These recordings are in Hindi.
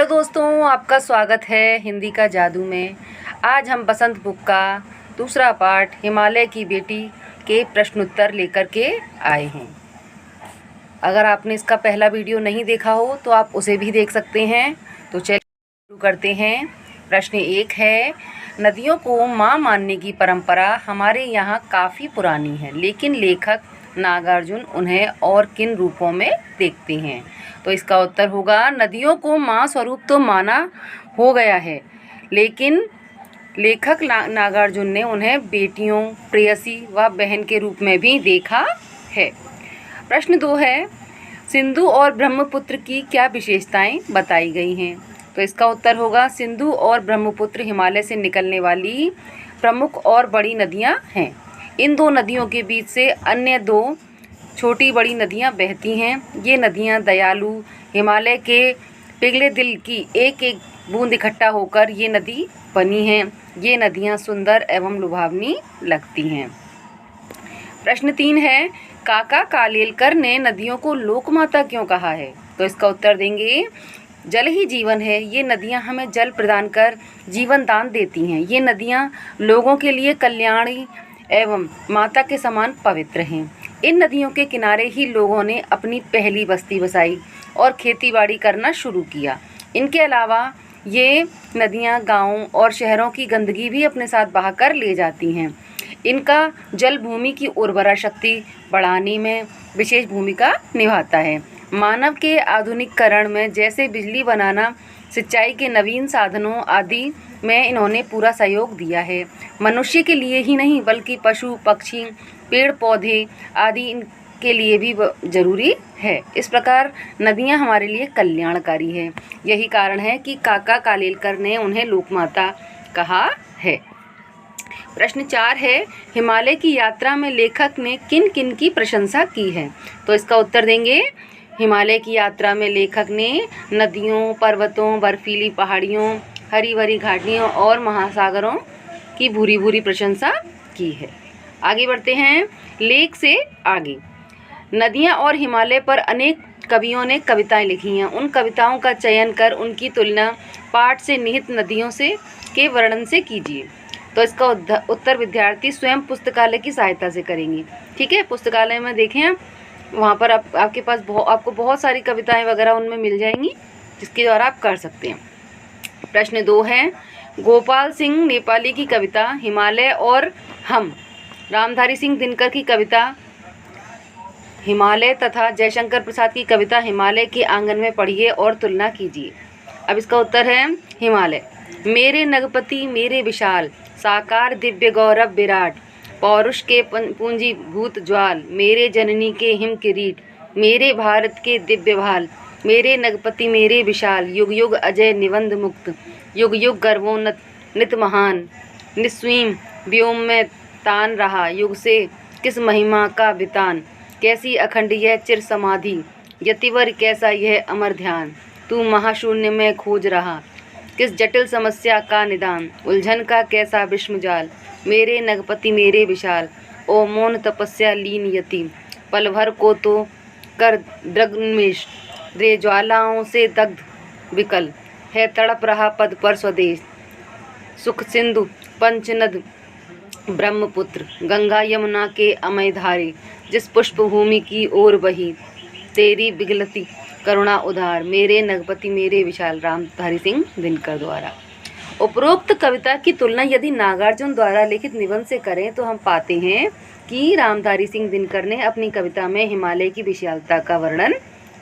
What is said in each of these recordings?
हेलो दोस्तों, आपका स्वागत है हिंदी का जादू में। आज हम बसंत बुक का दूसरा पार्ट हिमालय की बेटी के प्रश्नोत्तर लेकर के आए हैं। अगर आपने इसका पहला वीडियो नहीं देखा हो तो आप उसे भी देख सकते हैं। तो चलिए शुरू करते हैं। प्रश्न 1 है, नदियों को माँ मानने की परंपरा हमारे यहाँ काफ़ी पुरानी है, लेकिन लेखक नागार्जुन उन्हें और किन रूपों में देखते हैं? तो इसका उत्तर होगा, नदियों को माँ स्वरूप तो माना हो गया है, लेकिन लेखक नागार्जुन ने उन्हें बेटियों, प्रेयसी व बहन के रूप में भी देखा है। प्रश्न 2 है, सिंधु और ब्रह्मपुत्र की क्या विशेषताएं बताई गई हैं? तो इसका उत्तर होगा, सिंधु और ब्रह्मपुत्र हिमालय से निकलने वाली प्रमुख और बड़ी नदियां हैं। इन दो नदियों के बीच से अन्य दो छोटी बड़ी नदियां बहती हैं। ये नदियां दयालु हिमालय के पिघले दिल की एक एक बूंद इकट्ठा होकर ये नदी बनी हैं। ये नदियां सुंदर एवं लुभावनी लगती हैं। प्रश्न 3 है, काका कालेलकर ने नदियों को लोकमाता क्यों कहा है? तो इसका उत्तर देंगे, जल ही जीवन है। ये नदियां हमें जल प्रदान कर जीवन दान देती हैं। ये नदियां लोगों के लिए कल्याणी एवं माता के समान पवित्र हैं। इन नदियों के किनारे ही लोगों ने अपनी पहली बस्ती बसाई और खेतीबाड़ी करना शुरू किया। इनके अलावा ये नदियां गांवों और शहरों की गंदगी भी अपने साथ बहाकर ले जाती हैं। इनका जल भूमि की उर्वरा शक्ति बढ़ाने में विशेष भूमिका निभाता है। मानव के आधुनिकीकरण में जैसे बिजली बनाना, सिंचाई के नवीन साधनों आदि में इन्होंने पूरा सहयोग दिया है। मनुष्य के लिए ही नहीं बल्कि पशु पक्षी, पेड़ पौधे आदि इनके लिए भी जरूरी है। इस प्रकार नदियां हमारे लिए कल्याणकारी है। यही कारण है कि काका कालेलकर ने उन्हें लोकमाता कहा है। प्रश्न 4 है, हिमालय की यात्रा में लेखक ने किन किन की प्रशंसा की है? तो इसका उत्तर देंगे, हिमालय की यात्रा में लेखक ने नदियों, पर्वतों, बर्फीली पहाड़ियों, हरी भरी घाटियों और महासागरों की भूरी भूरी प्रशंसा की है। आगे बढ़ते हैं लेख से आगे। नदियां और हिमालय पर अनेक कवियों ने कविताएं लिखी हैं। उन कविताओं का चयन कर उनकी तुलना पाठ से निहित नदियों से के वर्णन से कीजिए। तो इसका उत्तर विद्यार्थी स्वयं पुस्तकालय की सहायता से करेंगे। ठीक है, पुस्तकालय में देखें आप, वहाँ पर आपके पास आपको बहुत सारी कविताएं वगैरह उनमें मिल जाएंगी, जिसके द्वारा आप कर सकते हैं। प्रश्न 2 है, गोपाल सिंह नेपाली की कविता हिमालय और हम, रामधारी सिंह दिनकर की कविता हिमालय तथा जयशंकर प्रसाद की कविता हिमालय के आंगन में पढ़िए और तुलना कीजिए। अब इसका उत्तर है, हिमालय। मेरे नगपति मेरे विशाल, साकार दिव्य गौरव विराट, पौरुष के पूंजीभूत ज्वाल, मेरे जननी के हिम किरीट, मेरे भारत के दिव्य भाल, मेरे नगपति मेरे विशाल, युग युग अजय निबंध मुक्त, युग युग गर्वोन्नत नित महान, निस्वीम व्योम में तान रहा, युग से किस महिमा का वितान, कैसी अखंड यह चिर समाधि, यतिवर कैसा यह अमर ध्यान, तू महाशून्य में खोज रहा, किस जटिल समस्या का निदान, उलझन का कैसा विस्मजाल, मेरे नगपति मेरे विशाल, ओ मौन तपस्या लीन यति, पल भर को तो कर दृग्निमेष, रे ज्वालाओं से दग्ध विकल, है तड़प रहा पद पर स्वदेश, सुख सिंधु पंचनद ब्रह्मपुत्र, गंगा यमुना के अमय धारे, जिस पुष्प भूमि की ओर बही, तेरी बिगलती करुणा उधार, मेरे नगपति मेरे विशाल, रामधारी सिंह दिनकर द्वारा। उपरोक्त कविता की तुलना यदि नागार्जुन द्वारा लिखित निबंध से करें तो हम पाते हैं कि रामधारी सिंह दिनकर ने अपनी कविता में हिमालय की विशालता का वर्णन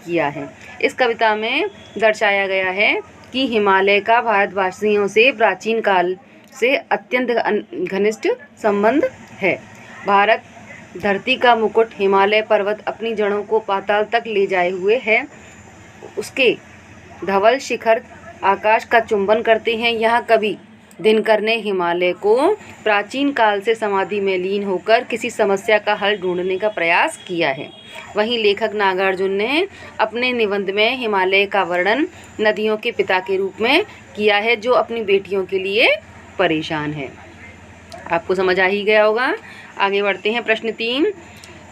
किया है। इस कविता में दर्शाया गया है कि हिमालय का भारतवासियों से प्राचीन काल से अत्यंत घनिष्ठ संबंध है। भारत धरती का मुकुट हिमालय पर्वत अपनी जड़ों को पाताल तक ले जाए हुए है। उसके धवल शिखर आकाश का चुंबन करते हैं। यहाँ कवि दिनकर ने हिमालय को प्राचीन काल से समाधि में लीन होकर किसी समस्या का हल ढूंढने का प्रयास किया है। वहीं लेखक नागार्जुन ने अपने निबंध में हिमालय का वर्णन नदियों के पिता के रूप में किया है, जो अपनी बेटियों के लिए परेशान है। आपको समझ आ ही गया होगा। आगे बढ़ते हैं। प्रश्न 3,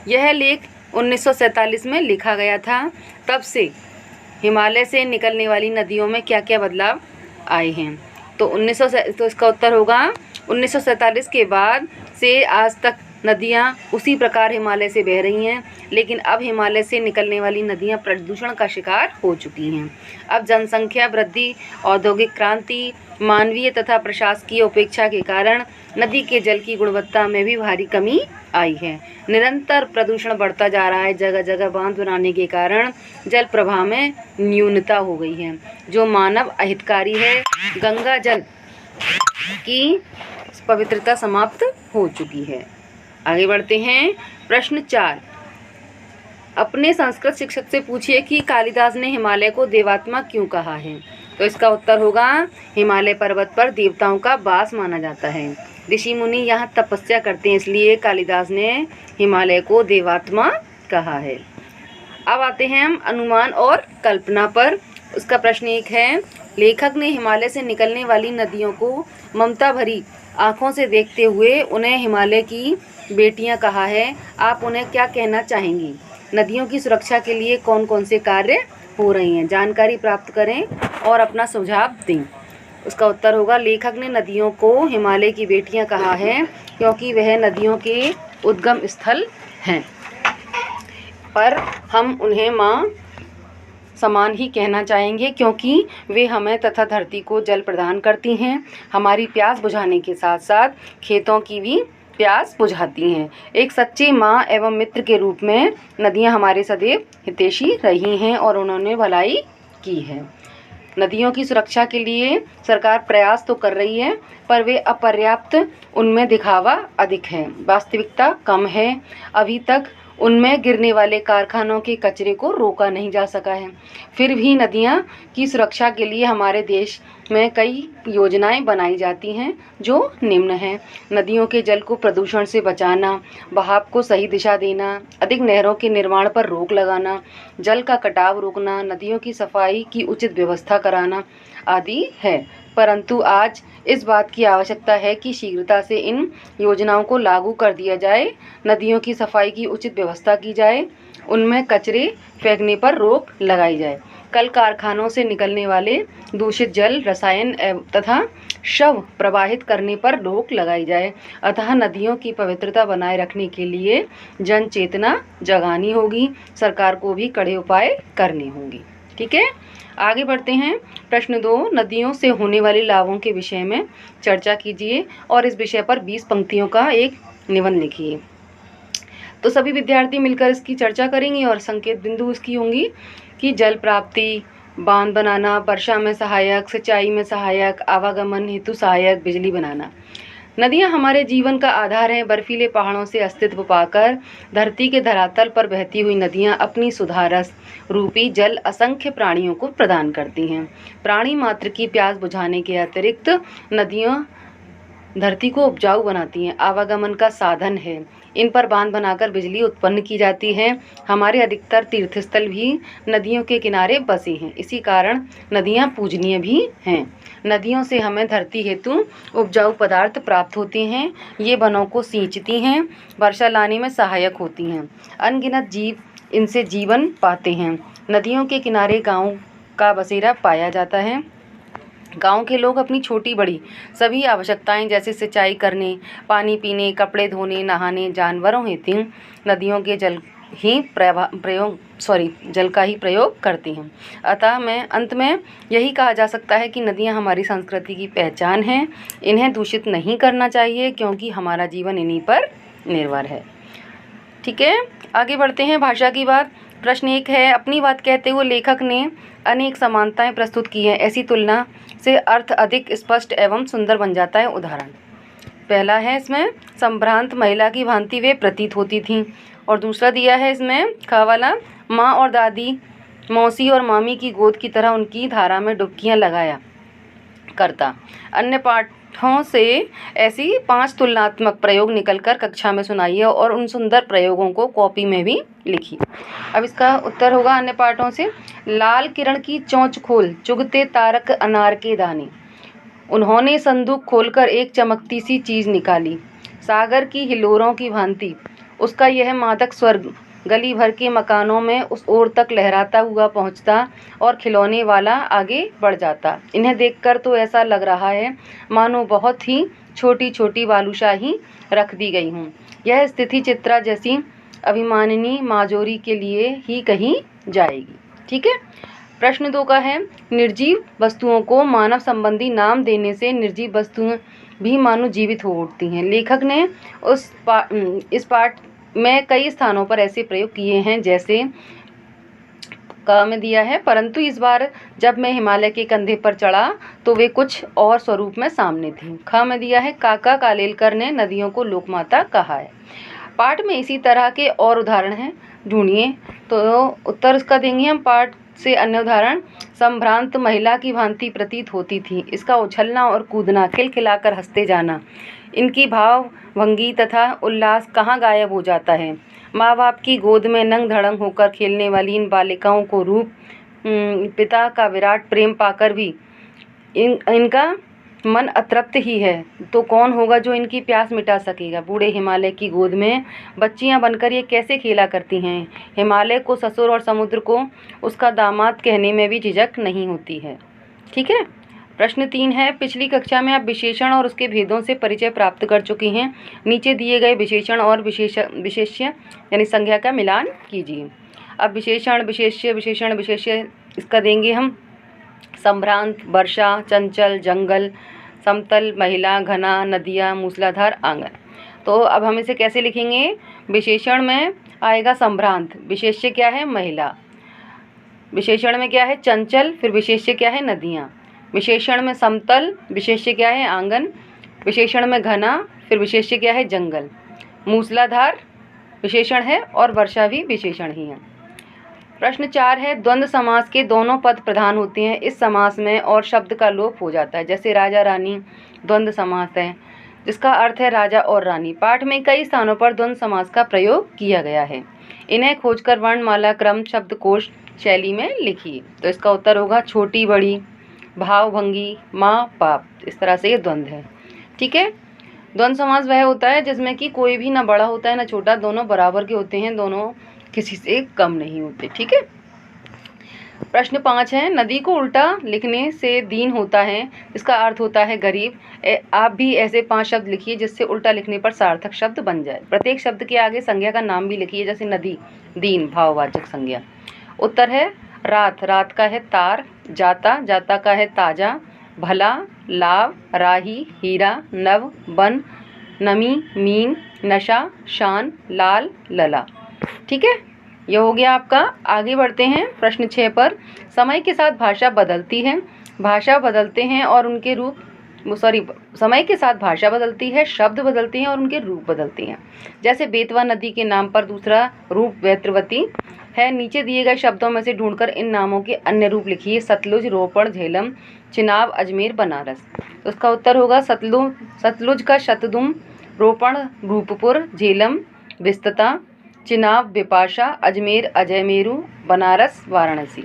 यह लेख 1947 में लिखा गया था। तब से हिमालय से निकलने वाली नदियों में क्या क्या बदलाव आए हैं। तो इसका उत्तर होगा 1947 के बाद से आज तक नदियाँ उसी प्रकार हिमालय से बह रही हैं, लेकिन अब हिमालय से निकलने वाली नदियाँ प्रदूषण का शिकार हो चुकी हैं। अब जनसंख्या वृद्धि, औद्योगिक क्रांति, मानवीय तथा प्रशासकीय उपेक्षा के कारण नदी के जल की गुणवत्ता में भी भारी कमी आई है। निरंतर प्रदूषण बढ़ता जा रहा है। जगह जगह बांध बनाने के कारण जल प्रवाह में न्यूनता हो गई है, जो मानव अहितकारी है। गंगा जल की पवित्रता समाप्त हो चुकी है। आगे बढ़ते हैं। प्रश्न 4, अपने संस्कृत शिक्षक से पूछिए कि कालिदास ने हिमालय को देवात्मा क्यों कहा है। तो इसका उत्तर होगा हिमालय पर्वत पर देवताओं का वास माना जाता है। ऋषि मुनि यहाँ तपस्या करते हैं, इसलिए कालिदास ने हिमालय को देवात्मा कहा है। अब आते हैं हम अनुमान और कल्पना पर। उसका प्रश्न 1 है, लेखक ने हिमालय से निकलने वाली नदियों को ममता भरी आँखों से देखते हुए उन्हें हिमालय की बेटियां कहा है। आप उन्हें क्या कहना चाहेंगी? नदियों की सुरक्षा के लिए कौन कौन से कार्य हो रही हैं? जानकारी प्राप्त करें और अपना सुझाव दें। उसका उत्तर होगा लेखक ने नदियों को हिमालय की बेटियां कहा है क्योंकि वह नदियों के उद्गम स्थल हैं, पर हम उन्हें माँ समान ही कहना चाहेंगे क्योंकि वे हमें तथा धरती को जल प्रदान करती हैं। हमारी प्यास बुझाने के साथ साथ खेतों की भी प्यास बुझाती हैं। एक सच्ची माँ एवं मित्र के रूप में नदियाँ हमारे सदैव हितैषी रही हैं और उन्होंने भलाई की है। नदियों की सुरक्षा के लिए सरकार प्रयास तो कर रही है, पर वे अपर्याप्त, उनमें दिखावा अधिक है, वास्तविकता कम है। अभी तक उनमें गिरने वाले कारखानों के कचरे को रोका नहीं जा सका है। फिर भी नदियाँ की सुरक्षा के लिए हमारे देश में कई योजनाएं बनाई जाती हैं जो निम्न हैं। नदियों के जल को प्रदूषण से बचाना, बहाव को सही दिशा देना, अधिक नहरों के निर्माण पर रोक लगाना, जल का कटाव रोकना, नदियों की सफाई की उचित व्यवस्था कराना आदि है। परंतु आज इस बात की आवश्यकता है कि शीघ्रता से इन योजनाओं को लागू कर दिया जाए। नदियों की सफाई की उचित व्यवस्था की जाए, उनमें कचरे फेंकने पर रोक लगाई जाए, कल कारखानों से निकलने वाले दूषित जल, रसायन तथा शव प्रवाहित करने पर रोक लगाई जाए। अतः नदियों की पवित्रता बनाए रखने के लिए जन चेतना जगानी होगी, सरकार को भी कड़े उपाय करने होंगे। ठीक है, आगे बढ़ते हैं। प्रश्न 2, नदियों से होने वाले लाभों के विषय में चर्चा कीजिए और इस विषय पर 20 पंक्तियों का एक निबंध लिखिए। तो सभी विद्यार्थी मिलकर इसकी चर्चा करेंगे और संकेत बिंदु इसकी होंगी कि जल प्राप्ति, बांध बनाना, वर्षा में सहायक, सिंचाई में सहायक, आवागमन हेतु सहायक, बिजली बनाना। नदियाँ हमारे जीवन का आधार हैं। बर्फीले पहाड़ों से अस्तित्व पाकर धरती के धरातल पर बहती हुई नदियाँ अपनी सुधारस रूपी जल असंख्य प्राणियों को प्रदान करती हैं। प्राणी मात्र की प्यास बुझाने के अतिरिक्त नदियाँ धरती को उपजाऊ बनाती हैं, आवागमन का साधन है। इन पर बांध बनाकर बिजली उत्पन्न की जाती है। हमारे अधिकतर तीर्थस्थल भी नदियों के किनारे बसे हैं, इसी कारण नदियाँ पूजनीय भी हैं। नदियों से हमें धरती हेतु उपजाऊ पदार्थ प्राप्त होते हैं। ये वनों को सींचती हैं, वर्षा लाने में सहायक होती हैं। अनगिनत जीव इनसे जीवन पाते हैं। नदियों के किनारे गाँव का बसेरा पाया जाता है। गांव के लोग अपनी छोटी बड़ी सभी आवश्यकताएं जैसे सिंचाई करने, पानी पीने, कपड़े धोने, नहाने, जानवरों हेतु नदियों के जल का ही प्रयोग करते हैं। अतः अंत में यही कहा जा सकता है कि नदियां हमारी संस्कृति की पहचान हैं। इन्हें दूषित नहीं करना चाहिए क्योंकि हमारा जीवन इन्हीं पर निर्भर है। ठीक है, आगे बढ़ते हैं। भाषा की बात। प्रश्न 1 है, अपनी बात कहते हुए लेखक ने अनेक समानताएं प्रस्तुत की हैं। ऐसी तुलना से अर्थ अधिक स्पष्ट एवं सुंदर बन जाता है। उदाहरण पहला है इसमें, संभ्रांत महिला की भांति वे प्रतीत होती थीं। और दूसरा दिया है इसमें ख वाला, माँ और दादी, मौसी और मामी की गोद की तरह उनकी धारा में डुबकियां लगाया करता। अन्य पाठों से ऐसी 5 तुलनात्मक प्रयोग निकलकर कक्षा में सुनाइए और उन सुंदर प्रयोगों को कॉपी में भी लिखिए। अब इसका उत्तर होगा अन्य पाठों से, लाल किरण की चोंच खोल, चुगते तारक अनार के दाने। उन्होंने संदूक खोलकर एक चमकती सी चीज़ निकाली, सागर की हिलोरों की भांति उसका यह मादक स्वर गली भर के मकानों में उस ओर तक लहराता हुआ पहुंचता और खिलौने वाला आगे बढ़ जाता। इन्हें देखकर तो ऐसा लग रहा है मानो बहुत ही छोटी छोटी बालूशाही रख दी गई हूँ। यह स्थिति चित्रा जैसी अभिमानिनी माजोरी के लिए ही कही जाएगी। ठीक है। प्रश्न 2 का है, निर्जीव वस्तुओं को मानव संबंधी नाम देने से निर्जीव वस्तुएं भी मानो जीवित हो उठती हैं। लेखक ने इस पाठ में कई स्थानों पर ऐसे प्रयोग किए हैं, जैसे क में दिया है, परंतु इस बार जब मैं हिमालय के कंधे पर चढ़ा तो वे कुछ और स्वरूप में सामने थी। ख में दिया है, काका कालेलकर ने नदियों को लोकमाता कहा है। पाठ में इसी तरह के और उदाहरण हैं, ढूंढिए। तो उत्तर इसका देंगे हम। पाठ से अन्य उदाहरण, संभ्रांत महिला की भांति प्रतीत होती थी। इसका उछलना और कूदना, खिलखिलाकर हंसते जाना, इनकी भाव भंगी तथा उल्लास कहाँ गायब हो जाता है। माँ बाप की गोद में नंग धड़ंग होकर खेलने वाली इन बालिकाओं को रूप पिता का विराट प्रेम पाकर भी इनका मन अतृप्त ही है, तो कौन होगा जो इनकी प्यास मिटा सकेगा। बूढ़े हिमालय की गोद में बच्चियां बनकर ये कैसे खेला करती हैं। हिमालय को ससुर और समुद्र को उसका दामाद कहने में भी झिझक नहीं होती है। ठीक है। प्रश्न 3 है, पिछली कक्षा में आप विशेषण और उसके भेदों से परिचय प्राप्त कर चुके हैं। नीचे दिए गए विशेषण और विशेष्य यानी संज्ञा का मिलान कीजिए। अब विशेषण, विशेष्य, विशेषण, विशेष्य इसका देंगे हम। संभ्रांत, वर्षा, चंचल, जंगल, समतल, महिला, घना, नदियाँ, मूसलाधार, आंगन। तो अब हम इसे कैसे लिखेंगे। विशेषण में आएगा संभ्रांत, विशेष्य क्या है, महिला। विशेषण में क्या है, चंचल, फिर विशेष्य क्या है, नदियाँ। विशेषण में समतल, विशेष्य क्या है, आंगन। विशेषण में घना, फिर विशेष्य क्या है, जंगल। मूसलाधार विशेषण है और वर्षा भी विशेषण ही है। प्रश्न 4 है, द्वंद्व समास के दोनों पद प्रधान होते हैं। इस समास में और शब्द का लोप हो जाता है। जैसे राजा रानी द्वंद्व समास है, जिसका अर्थ है राजा और रानी। पाठ में कई स्थानों पर द्वंद्व समास का प्रयोग किया गया है। इन्हें खोजकर वर्णमाला क्रम शब्दकोश शैली में लिखिए। तो इसका उत्तर होगा छोटी बड़ी, भावभंगी, माँ बाप। इस तरह से ये द्वंद्व है। ठीक है। द्वंद्व समास वह होता है जिसमें कि कोई भी ना बड़ा होता है ना छोटा, दोनों बराबर के होते हैं, दोनों किसी से कम नहीं होते। ठीक है। प्रश्न 5 है, नदी को उल्टा लिखने से दीन होता है, इसका अर्थ होता है गरीब। आप भी ऐसे 5 शब्द लिखिए जिससे उल्टा लिखने पर सार्थक शब्द बन जाए। प्रत्येक शब्द के आगे संज्ञा का नाम भी लिखिए, जैसे नदी, दीन, भाववाचक संज्ञा। उत्तर है रात, रात का है तार। जाता, जाता का है ताजा। भला, लाभ, राही, हीरा, नव, बन, नमी, मीन, नशा, शान, लाल, लला। ठीक है। यह हो गया आपका। आगे बढ़ते हैं प्रश्न 6 पर। समय के साथ भाषा बदलती है, भाषा बदलते हैं और उनके रूप समय के साथ भाषा बदलती है, शब्द बदलते हैं और उनके रूप बदलते हैं। जैसे बेतवा नदी के नाम पर दूसरा रूप वेत्रवती है। नीचे दिए गए शब्दों में से ढूंढकर इन नामों के अन्य रूप लिखिए। सतलुज, रोपड़, झेलम, चिनाब, अजमेर, बनारस। तो उसका उत्तर होगा सतलुज का शतदुम, रोपड़ रूपपुर, झेलम विस्तता, चिनाब बिपाशा, अजमेर अजयमेरु, बनारस वाराणसी।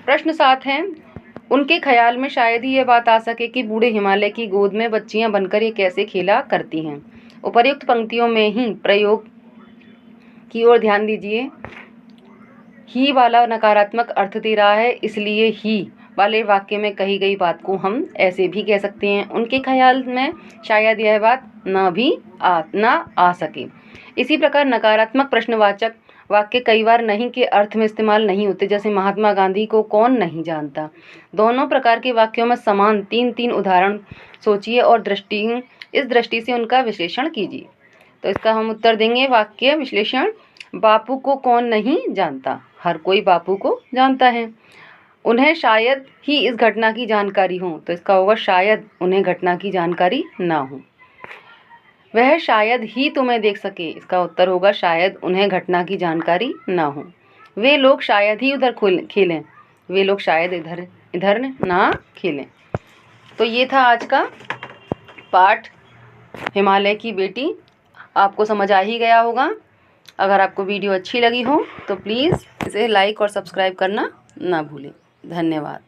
प्रश्न 7 है, उनके ख्याल में शायद ही यह बात आ सके कि बूढ़े हिमालय की गोद में बच्चियां बनकर ये कैसे खेला करती हैं। उपर्युक्त पंक्तियों में ही प्रयोग की ओर ध्यान दीजिए। ही वाला नकारात्मक अर्थ दे रहा है, इसलिए ही वाले वाक्य में कही गई बात को हम ऐसे भी कह सकते हैं। उनके ख्याल में शायद यह बात ना आ सके। इसी प्रकार नकारात्मक प्रश्नवाचक वाक्य कई बार नहीं के अर्थ में इस्तेमाल नहीं होते, जैसे महात्मा गांधी को कौन नहीं जानता। दोनों प्रकार के वाक्यों में समान 3-3 उदाहरण सोचिए और इस दृष्टि से उनका विश्लेषण कीजिए। तो इसका हम उत्तर देंगे वाक्य विश्लेषण। बापू को कौन नहीं जानता, हर कोई बापू को जानता है। उन्हें शायद ही इस घटना की जानकारी हो, तो इसका होगा शायद उन्हें घटना की जानकारी ना हो। वह शायद ही तुम्हें देख सके, इसका उत्तर होगा शायद उन्हें घटना की जानकारी ना हो। वे लोग शायद ही उधर खेलें, वे लोग शायद इधर ना खेलें। तो ये था आज का पाठ हिमालय की बेटी। आपको समझ आ ही गया होगा। अगर आपको वीडियो अच्छी लगी हो तो प्लीज़ इसे लाइक और सब्सक्राइब करना ना भूलें। धन्यवाद।